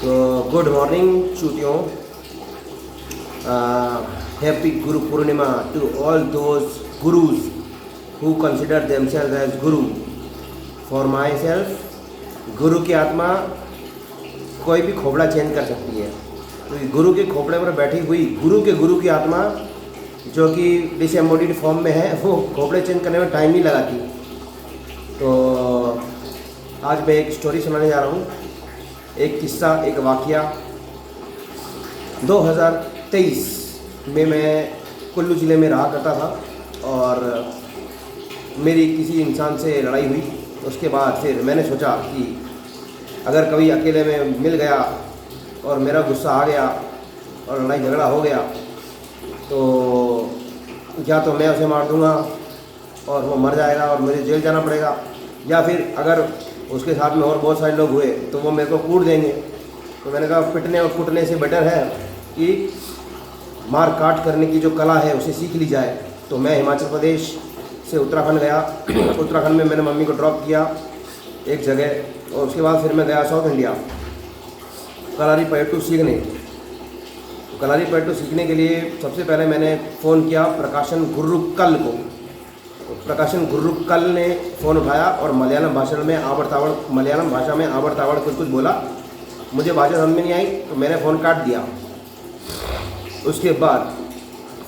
तो good morning चूतियों, happy Guru Purnima to all those gurus who consider themselves as guru. For माई सेल्फ, गुरु की आत्मा कोई भी खोपड़ा चेंज कर सकती है। तो गुरु के खोपड़े पर बैठी हुई गुरु की आत्मा जो कि डिसएम्बॉडीड फॉर्म में है, वो खोपड़े चेंज करने में टाइम नहीं लगाती। तो आज मैं एक स्टोरी सुनाने जा रहा हूँ, एक किस्सा, एक वाक़या। 2023 में मैं कुल्लू ज़िले में रहा करता था और मेरी किसी इंसान से लड़ाई हुई। उसके बाद फिर मैंने सोचा कि अगर कभी अकेले में मिल गया और मेरा गुस्सा आ गया और लड़ाई झगड़ा हो गया तो या तो मैं उसे मार दूंगा और वो मर जाएगा और मुझे जेल जाना पड़ेगा, या फिर अगर उसके साथ में और बहुत सारे लोग हुए तो वो मेरे को कूट देंगे। तो मैंने कहा पिटने और कूटने से बेटर है कि मार काट करने की जो कला है उसे सीख ली जाए। तो मैं हिमाचल प्रदेश से उत्तराखंड गया। उत्तराखंड में मैंने मम्मी को ड्रॉप किया एक जगह और उसके बाद फिर मैं गया साउथ इंडिया कलारी पयट्टू सीखने। कलारी पयट्टू सीखने के लिए सबसे पहले मैंने फ़ोन किया प्रकाशन गुर्रुक्कल को। प्रकाशन गुर्रुक्कल ने फ़ोन उठाया और मलयालम भाषा में आबड़ ताबड़ कुछ बोला। मुझे भाषा समझ में नहीं आई तो मैंने फ़ोन काट दिया। उसके बाद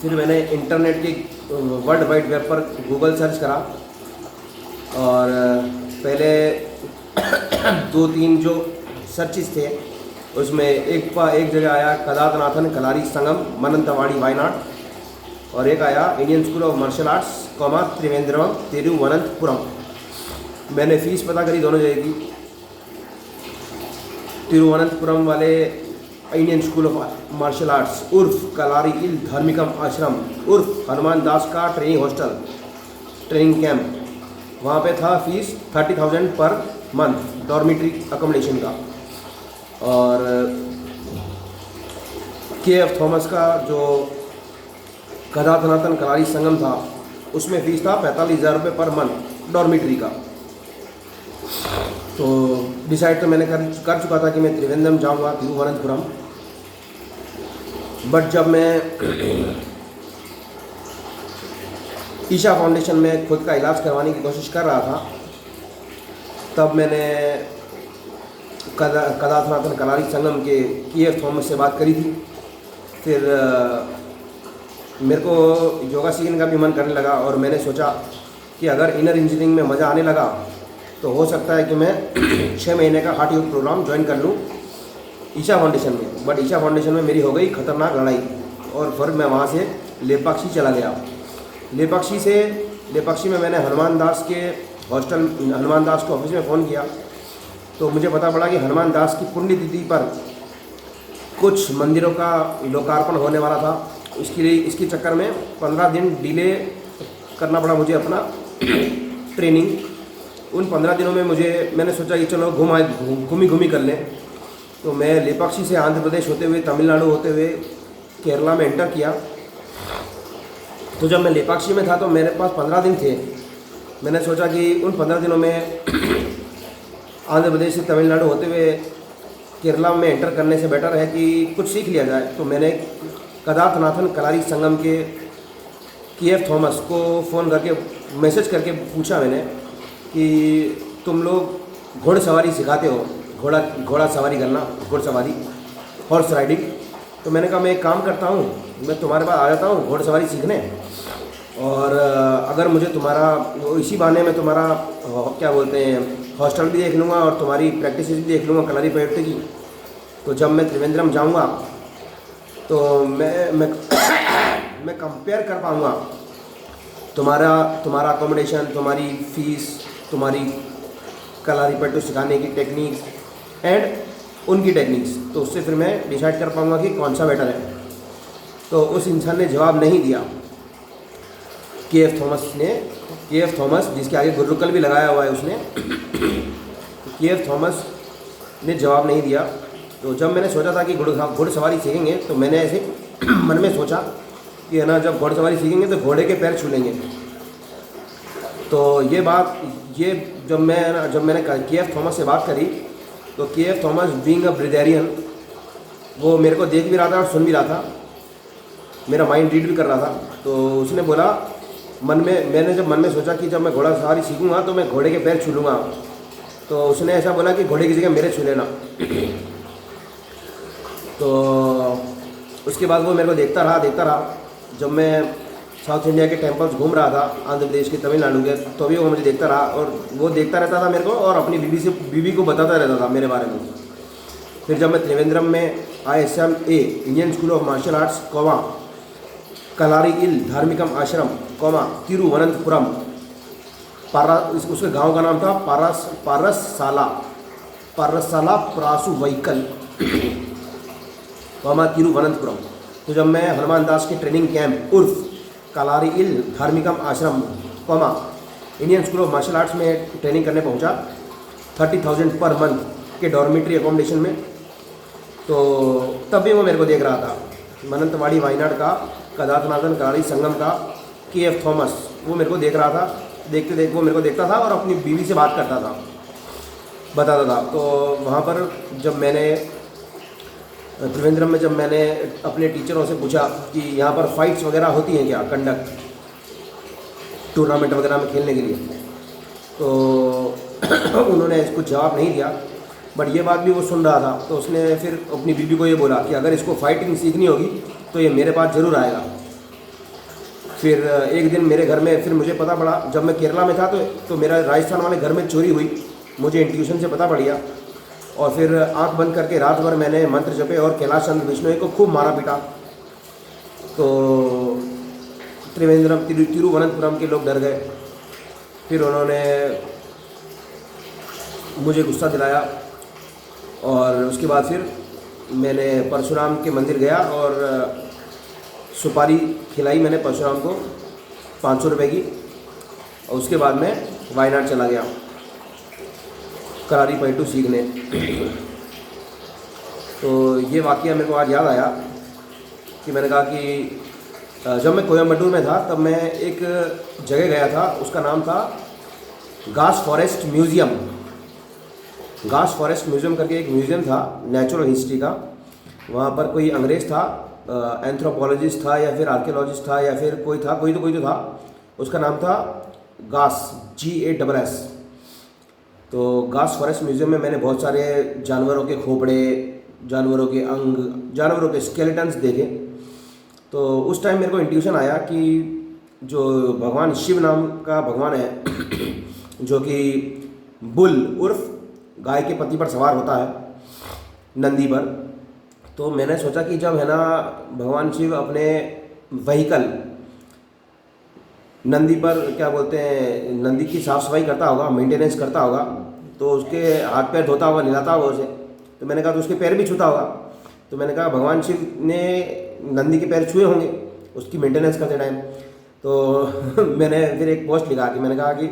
फिर मैंने इंटरनेट की वर्ल्ड वाइड वेब पर गूगल सर्च करा और पहले 2-3 जो सर्चिस थे उसमें एक जगह आया कदातनाथन कलारी संगम मनंतवाड़ी वायनाड, और एक आया Indian school of martial arts Trivandrum Thiruvananthapuram. मैंने फ़ीस पता करी दोनों जगह की। तिरुवनंतपुरम वाले Indian school of martial arts उर्फ कलारी इल धार्मिकम आश्रम उर्फ हनुमान दास का ट्रेनिंग हॉस्टल ट्रेनिंग कैंप, वहाँ पे था fees 30,000 per month dormitory accommodation का। और KF थॉमस का जो कदातनाथन कलारी संगम था उसमें फ़ीस था 45,000 रुपये पर मंथ डॉर्मिटरी का। तो डिसाइड तो मैंने कर चुका था कि मैं त्रिवेंद्रम जाऊंगा तिरुवनंतपुरम। बट जब मैं ईशा फाउंडेशन में खुद का इलाज करवाने की कोशिश कर रहा था तब मैंने कदातनाथन कलारी संगम के KF थॉमस से बात करी थी। फिर मेरे को योगा सीखने का भी मन करने लगा और मैंने सोचा कि अगर इनर इंजीनियरिंग में मज़ा आने लगा तो हो सकता है कि मैं 6 महीने का हार्ट योग प्रोग्राम ज्वाइन कर लूँ ईशा फाउंडेशन में। बट ईशा फाउंडेशन में मेरी हो गई ख़तरनाक लड़ाई और फिर मैं वहाँ से लेपाक्षी चला गया। लेपाक्षी में मैंने हनुमान दास के ऑफिस में फ़ोन किया तो मुझे पता पड़ा कि हनुमान दास की पुण्यतिथि पर कुछ मंदिरों का लोकार्पण होने वाला था। इसके चक्कर में 15 दिन डिले करना पड़ा मुझे अपना ट्रेनिंग। उन 15 दिनों में मैंने सोचा कि चलो घूमी कर लें। तो मैं लेपाक्षी से आंध्र प्रदेश होते हुए तमिलनाडु होते हुए केरला में एंटर किया। तो जब मैं लेपाक्षी में था तो मेरे पास 15 दिन थे। मैंने सोचा कि उन 15 दिनों में आंध्र प्रदेश से तमिलनाडु होते हुए केरला में एंटर करने से बेटर है कि कुछ सीख लिया जाए। तो मैंने कदातनाथन कलारी संगम के KF थॉमस को फ़ोन करके मैसेज करके पूछा मैंने कि तुम लोग घोड़सवारी सिखाते हो, घोड़ा सवारी करना, घोड़सवारी हॉर्स राइडिंग। तो मैंने कहा मैं एक काम करता हूँ, मैं तुम्हारे पास आ जाता हूँ घोड़सवारी सीखने और अगर मुझे तुम्हारा इसी बहाने में तुम्हारा क्या बोलते हैं हॉस्टल भी देख लूँगा और तुम्हारी प्रैक्टिस भी देख लूँगा कलारी पयट्टू की। तो जब मैं त्रिवेंद्रम जाऊँगा तो मैं कंपेयर कर पाऊँगा तुम्हारा अकोमोडेशन, तुम्हारी फ़ीस, तुम्हारी कलारी पयट्टू सिखाने की टेक्निक्स एंड उनकी टेक्निक्स। तो उससे फिर मैं डिसाइड कर पाऊँगा कि कौन सा बेटर है। तो उस इंसान ने जवाब नहीं दिया। KF थॉमस जिसके आगे गुर्रुक्कल भी लगाया हुआ है उसने KF थॉमस ने जवाब नहीं दिया। तो जब मैंने सोचा था कि घुड़सवारी सीखेंगे तो मैंने ऐसे मन में सोचा कि है ना, जब घुड़सवारी सीखेंगे तो घोड़े के पैर छू लेंगे। तो जब मैंने KF थॉमस से बात करी तो KF Thomas being a brigadier वो मेरे को देख भी रहा था और सुन भी रहा था, मेरा माइंड रीड भी कर रहा था। तो उसने बोला मैंने जब मन में सोचा कि जब मैं घोड़ा सवारी सीखूंगा तो मैं घोड़े के पैर छू लूँगा, तो उसने ऐसा बोला कि घोड़े की जगह मेरे छू लेना। तो उसके बाद वो मेरे को देखता रहा। जब मैं साउथ इंडिया के टेम्पल्स घूम रहा था, आंध्र प्रदेश के, तमिलनाडु के, तो भी वो मुझे देखता रहा और वो देखता रहता था मेरे को और अपनी बीवी को बताता रहता था मेरे बारे में। फिर जब मैं त्रिवेंद्रम में ISMA Indian school of martial arts, कलारी-इल धार्मिकम आश्रम, तिरुवनंतपुरम, उसके गांव का नाम था पारससाला प्रासु वहीकल, तिरुवनंतपुरम। तो जब मैं हनुमान दास के ट्रेनिंग कैंप उर्फ कलारी-इल धार्मिकम आश्रम, Indian school of martial arts में ट्रेनिंग करने पहुंचा 30,000 पर मंथ के डॉर्मेट्री एकोमोडेशन में, तो तब भी वो मेरे को देख रहा था। मनंतवाड़ी वायनाड का, कदातनाथन कलारी संगम का KF थॉमस, वो मेरे को देख रहा था। वो मेरे को देखता था और अपनी बीवी से बात करता था, बताता था। तो वहाँ पर जब मैंने त्रिवेंद्रम में जब मैंने अपने टीचरों से पूछा कि यहाँ पर फाइट्स वगैरह होती हैं क्या, कंडक्ट टूर्नामेंट वगैरह में खेलने के लिए, तो उन्होंने कुछ जवाब नहीं दिया। बट ये बात भी वो सुन रहा था, तो उसने फिर अपनी बीवी को ये बोला कि अगर इसको फाइटिंग सीखनी होगी तो ये मेरे पास ज़रूर आएगा। फिर एक दिन मेरे घर में, फिर मुझे पता पड़ा, जब मैं केरला में था तो मेरा राजस्थान वाले घर में चोरी हुई, मुझे इंट्यूशन से पता पड़ गया। और फिर आंख बंद करके रात भर मैंने मंत्र जपे और कैलाश चंद्र बिश्नोई को खूब मारा पीटा। तो तिरुवनंतपुरम के लोग डर गए। फिर उन्होंने मुझे गुस्सा दिलाया और उसके बाद फिर मैंने परशुराम के मंदिर गया और सुपारी खिलाई मैंने परशुराम को 500 रुपये की, और उसके बाद मैं वायनाड चला गया करारी पैटू सीखने। तो ये वाक़या मेरे को आज याद आया कि मैंने कहा कि जब मैं कोयम्बटूर में था तब मैं एक जगह गया था, उसका नाम था घास फॉरेस्ट म्यूज़ियम। घास फॉरेस्ट म्यूज़ियम करके एक म्यूज़ियम था नेचुरल हिस्ट्री का। वहाँ पर कोई अंग्रेज़ था, एंथ्रोपोलॉजिस्ट था या फिर आर्कियोलॉजिस्ट था या फिर कोई तो था। उसका नाम था घास, GASS। तो घास फॉरेस्ट म्यूज़ियम में मैंने बहुत सारे जानवरों के खोपड़े, जानवरों के अंग, जानवरों के स्केलेटन्स देखे। तो उस टाइम मेरे को इंट्यूशन आया कि जो भगवान शिव नाम का भगवान है जो कि बुल उर्फ गाय के पत्ती पर सवार होता है, नंदी पर। तो मैंने सोचा कि जब है ना भगवान शिव अपने व्हीकल नंदी पर, क्या बोलते हैं, नंदी की साफ़ सफाई करता होगा, मेंटेनेंस करता होगा, तो उसके हाथ पैर धोता होगा, नहलाता होगा उसे। तो मैंने कहा तो उसके पैर भी छूता होगा। तो मैंने कहा भगवान शिव ने नंदी के पैर छुए होंगे उसकी मेंटेनेंस करते टाइम। तो मैंने फिर एक पोस्ट लिखा कि मैंने कहा कि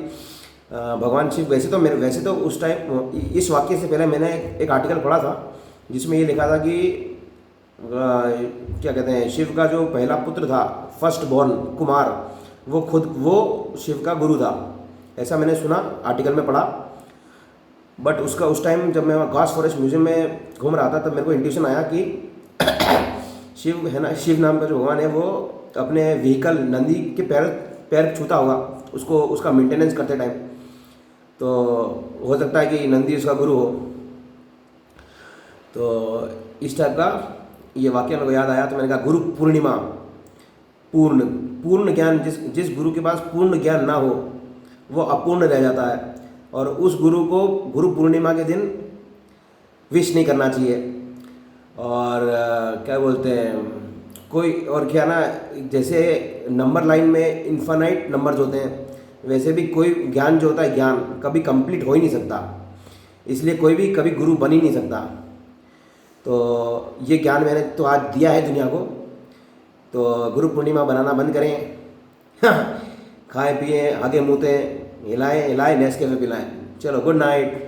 भगवान शिव वैसे तो उस टाइम, इस वाक्य से पहले मैंने एक आर्टिकल पढ़ा था जिसमें ये लिखा था कि क्या कहते हैं, शिव का जो पहला पुत्र था, फर्स्ट बॉर्न कुमार, वो शिव का गुरु था। ऐसा मैंने सुना, आर्टिकल में पढ़ा। बट उस टाइम जब मैं घास फॉरेस्ट म्यूज़ियम में घूम रहा था तब मेरे को इंट्यूशन आया कि शिव है ना, शिव नाम का जो भगवान है वो अपने व्हीकल नंदी के पैर छूता होगा उसका मेंटेनेंस करते टाइम। तो हो सकता है कि नंदी उसका गुरु हो। तो इस टाइप का ये वाक्य मेरे को याद आया। तो मैंने कहा गुरु पूर्णिमा, पूर्ण ज्ञान, जिस गुरु के पास पूर्ण ज्ञान ना हो वो अपूर्ण रह जाता है, और उस गुरु को गुरु पूर्णिमा के दिन विश नहीं करना चाहिए। और क्या बोलते हैं, कोई और क्या ना, जैसे नंबर लाइन में इन्फानाइट नंबर्स होते हैं, वैसे भी कोई ज्ञान जो होता है, ज्ञान कभी कंप्लीट हो ही नहीं सकता, इसलिए कोई भी कभी गुरु बन ही नहीं सकता। तो ये ज्ञान मैंने तो आज दिया है दुनिया को। तो गुरु पूर्णिमा बनाना बंद करें खाएं पिएं, आगे मुँहते, हिलाएं नेस्कैफे पिलाएं। चलो गुड नाइट।